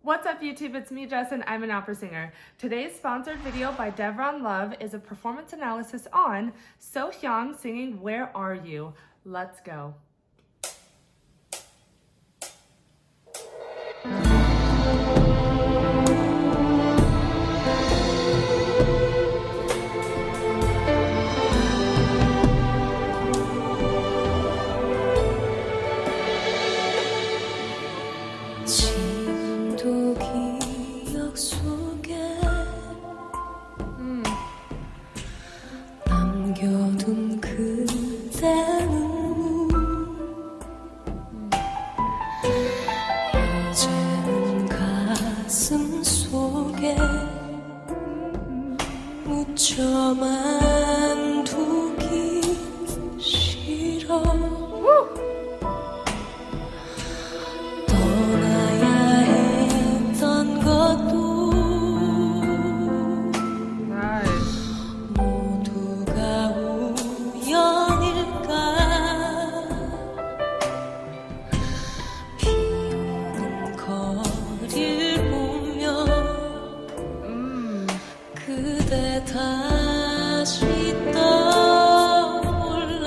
What's up YouTube, it's me Jess and I'm an opera singer. Today's sponsored video by Devron Love is a performance analysis on Sohyang singing Where Are You? Let's go. 남겨둔 그대 이제는 가슴 속에 묻혀만 두기 싫어 떠나야 했던 것도 그대 다시 떠올라.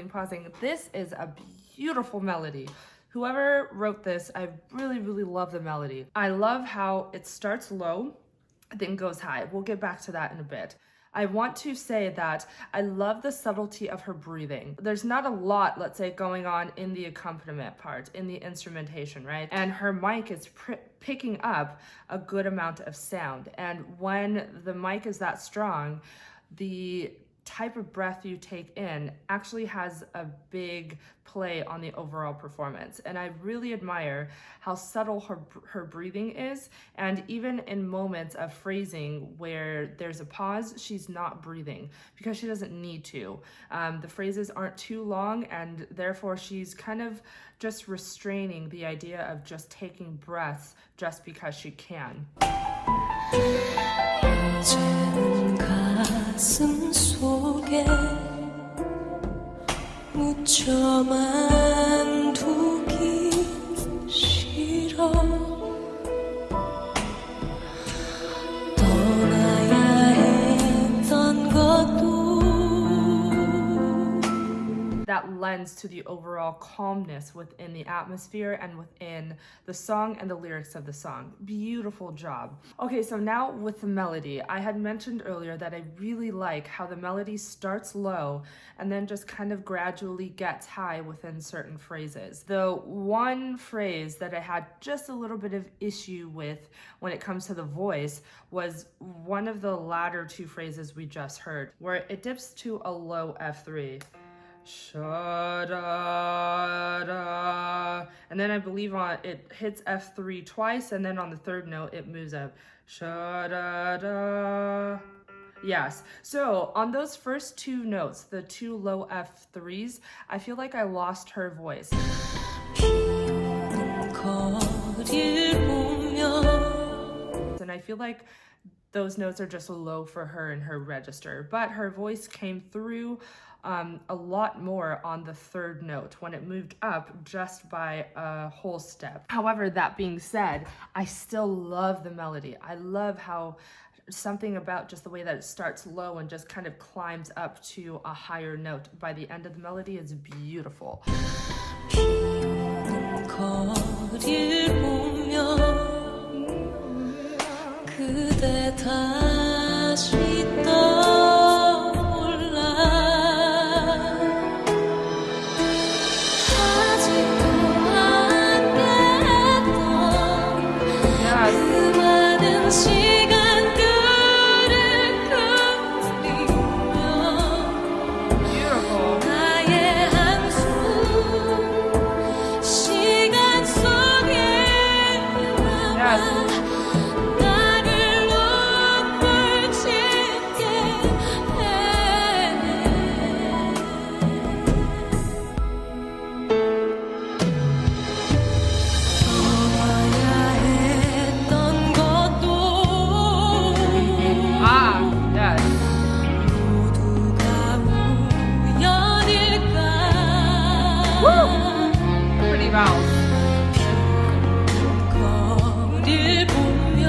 Pausing. This is a beautiful melody. Whoever wrote this, I really love the melody. I love how it starts low, then goes high. We'll get back to that in a bit. I want to say that I love the subtlety of her breathing. There's not a lot, let's say, going on in the accompaniment part, in the instrumentation, right? And her mic is picking up a good amount of sound. And when the mic is that strong, the type of breath you take in actually has a big play on the overall performance. And I really admire how subtle her breathing is. And even in moments of phrasing where there's a pause, she's not breathing because she doesn't need to. The phrases aren't too long, and therefore she's kind of just restraining the idea of just taking breaths just because she can. 이제는 가슴 속에 묻혀만 두기 싫어 떠나야 했던 것도 That lends to the overall calmness within the atmosphere and within the song and the lyrics of the song. Beautiful job. Okay, so now with the melody. I had mentioned earlier that I really like how the melody starts low and then just kind of gradually gets high within certain phrases. The one phrase that I had just a little bit of issue with when it comes to the voice was one of the latter two phrases we just heard, where it dips to a low F3. Sha-da-da. And then I believe it hits F3 twice, and then on the third note it moves up. Sha-da-da. Yes, so on those first two notes, the two low F3s, I feel like I lost her voice. And I feel like those notes are just low for her in her register, but her voice came through a lot more on the third note when it moved up just by a whole step. However, that being said, I still love the melody. I love how something about just the way that it starts low and just kind of climbs up to a higher note by the end of the melody is beautiful. 그대 다시 떠올라 아직도 안 됐던 그 많은 시간들을 그리며 나의 한숨 시간 속에 남아 vowels. 거리를 보며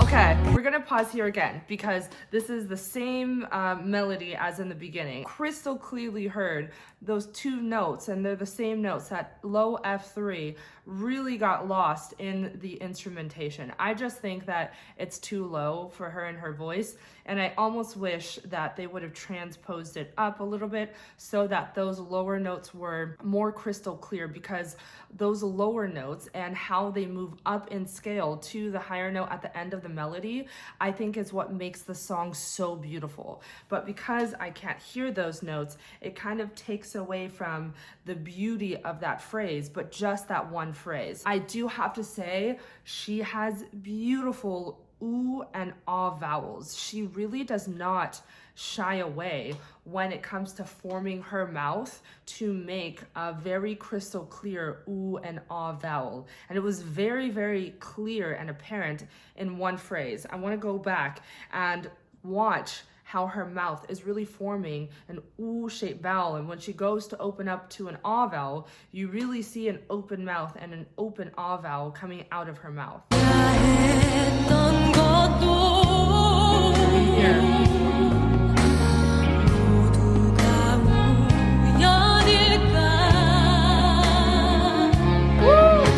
Okay, we're gonna pause here again because this is the same melody as in the beginning. Crystal clearly heard those two notes, and they're the same notes. That low F3 really got lost in the instrumentation. I just think that it's too low for her and her voice, and I almost wish that they would have transposed it up a little bit so that those lower notes were more crystal clear, because those lower notes and how they move up in scale to the higher note at the end of the melody, I think is what makes the song so beautiful. But because I can't hear those notes, it kind of takes away from the beauty of that phrase, but just that one phrase. I do have to say, she has beautiful ooh and ah vowels. She really does not shy away when it comes to forming her mouth to make a very crystal clear ooh and ah vowel. And it was very, very clear and apparent in one phrase. I want to go back and watch how her mouth is really forming an ooh shaped vowel. And when she goes to open up to an ah vowel, you really see an open mouth and an open ah vowel coming out of her mouth. 했던 것도 Here. 모두가 우연일까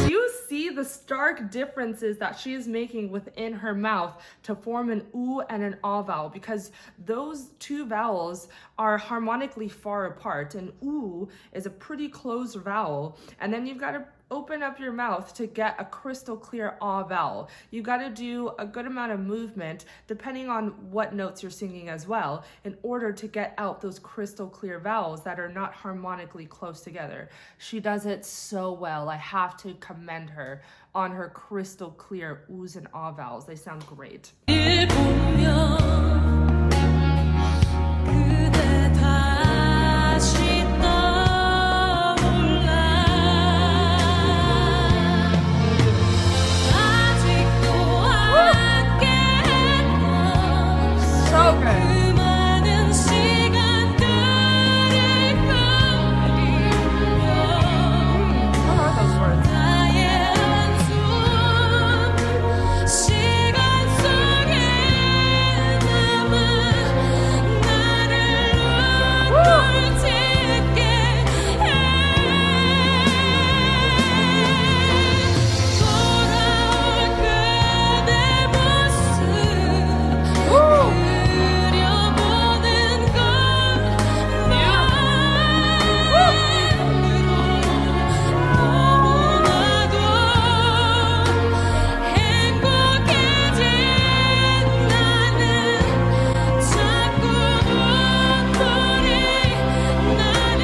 Do you see the stark differences that she is making within her mouth to form an ooh and an ah vowel? Because those two vowels are harmonically far apart, and ooh is a pretty close vowel, and then you've got to open up your mouth to get a crystal clear ah vowel. You got to do a good amount of movement depending on what notes you're singing as well in order to get out those crystal clear vowels that are not harmonically close together. She does it so well. I have to commend her on her crystal clear oohs and ah vowels. They sound great. 일 보며 그대 다시 떠올라 아직도 함께했던 So good. 그 많은 시간들을 그리며 What are those words? 나의 한숨 시간 속에 남아 나를 눈물 짓게 해 돌아올 그대 모습 그려보는 걸 마음으로 너무나도 행복해진 나는 자꾸 눈물이 나를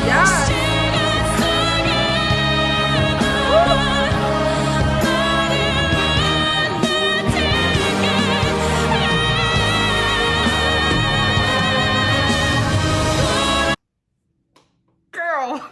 Yes. Girl.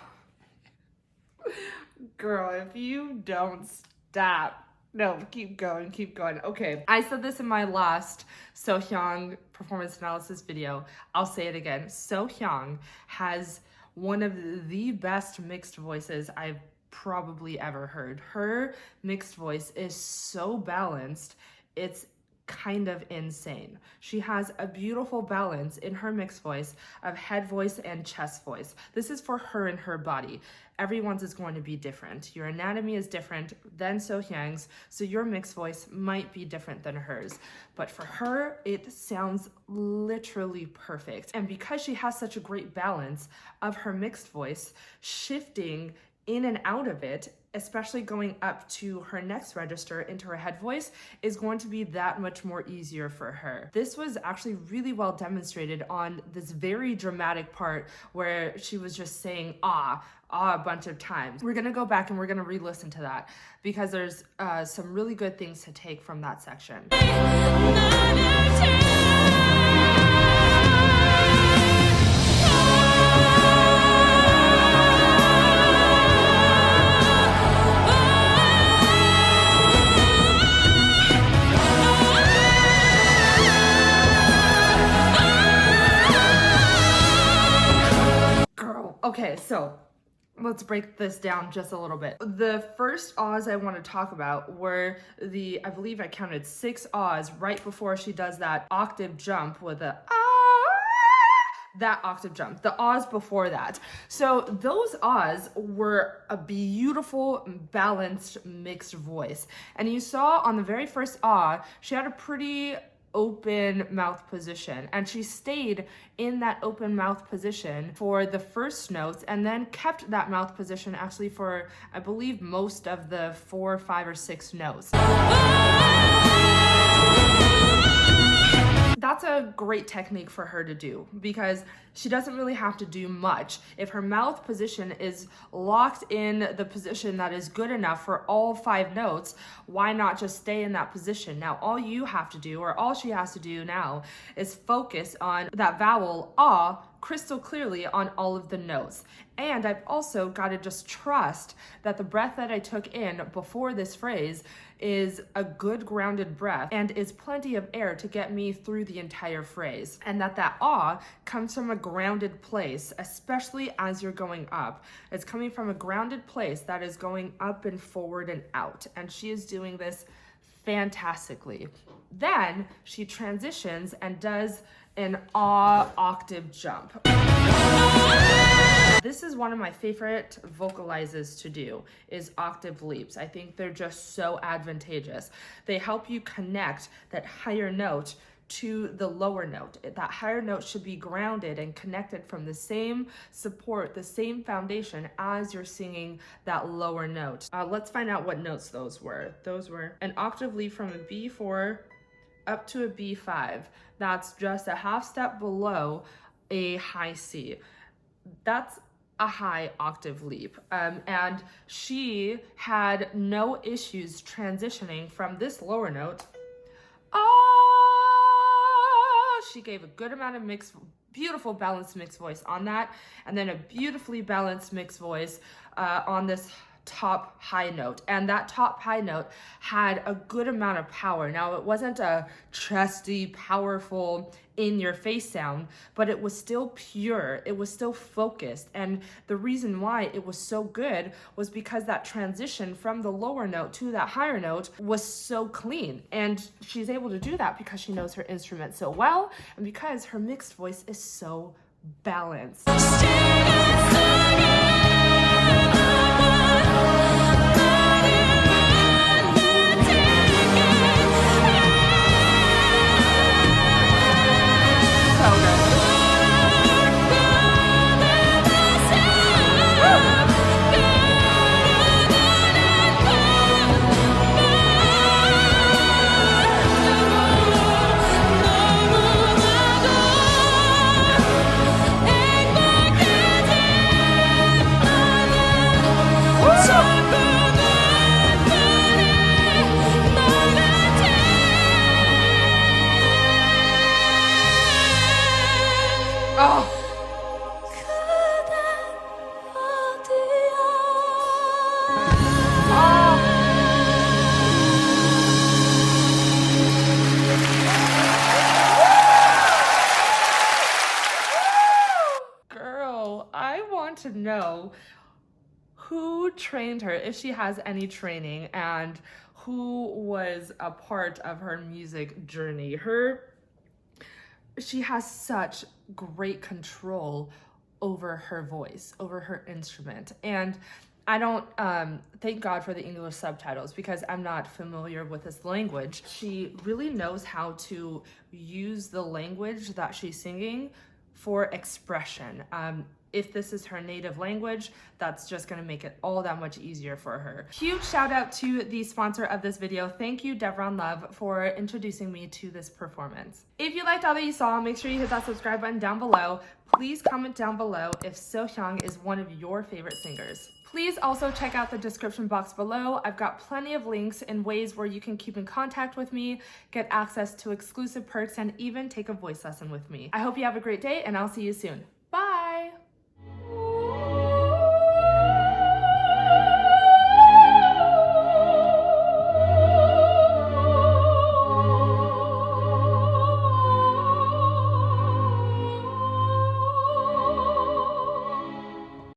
Girl, if you don't stop. No, keep going, keep going. Okay, I said this in my last Sohyang performance analysis video. I'll say it again. Sohyang has one of the best mixed voices I've probably ever heard. Her mixed voice is so balanced. It's kind of insane. She has a beautiful balance in her mixed voice of head voice and chest voice. This is for her and her body. Everyone's is going to be different. Your anatomy is different than Sohyang's, so your mixed voice might be different than hers. But for her, it sounds literally perfect. And because she has such a great balance of her mixed voice, shifting in and out of it, especially going up to her next register into her head voice, is going to be that much more easier for her. This was actually really well demonstrated on this very dramatic part where she was just saying ah a bunch of times. We're gonna go back and we're gonna re-listen to that because there's some really good things to take from that section. 나를 Okay, so let's break this down just a little bit. The first ahs I want to talk about were I believe I counted 6 ahs right before she does that octave jump with a that octave jump, the ahs before that. So those ahs were a beautiful, balanced, mixed voice. And you saw on the very first ah, she had a pretty open mouth position, and she stayed in that open mouth position for the first notes and then kept that mouth position actually for, I believe, most of the 4, 5, or 6 notes. That's a great technique for her to do because she doesn't really have to do much. If her mouth position is locked in the position that is good enough for all 5 notes, why not just stay in that position? Now, all you have to do, or all she has to do now, is focus on that vowel ah crystal clearly on all of the notes. And I've also got to just trust that the breath that I took in before this phrase is a good grounded breath and is plenty of air to get me through the entire phrase. And that ah comes from a grounded place, especially as you're going up. It's coming from a grounded place that is going up and forward and out. And she is doing this fantastically. Then she transitions and does an ah octave jump. This is one of my favorite vocalizes to do, is octave leaps. I think they're just so advantageous. They help you connect that higher note to the lower note. That higher note should be grounded and connected from the same support, the same foundation as you're singing that lower note. Let's find out what notes those were. Those were an octave leap from a B4 up to a B5. That's just a half step below a high C. That's a high octave leap. And she had no issues transitioning from this lower note. She gave a good amount of beautiful balanced mixed voice on that, and then a beautifully balanced mixed voice on this top high note. And that top high note had a good amount of power. Now, it wasn't a chesty, powerful, in your face sound, but it was still pure. It was still focused. And the reason why it was so good was because that transition from the lower note to that higher note was so clean. And she's able to do that because she knows her instrument so well and because her mixed voice is so balanced. To know who trained her, if she has any training, and who was a part of her music journey. She has such great control over her voice, over her instrument. And I don't thank God for the English subtitles because I'm not familiar with this language. She really knows how to use the language that she's singing for expression. If this is her native language, that's just gonna make it all that much easier for her. Huge shout out to the sponsor of this video. Thank you, Devron Love, for introducing me to this performance. If you liked all that you saw, make sure you hit that subscribe button down below. Please comment down below if Sohyang is one of your favorite singers. Please also check out the description box below. I've got plenty of links and ways where you can keep in contact with me, get access to exclusive perks, and even take a voice lesson with me. I hope you have a great day, and I'll see you soon.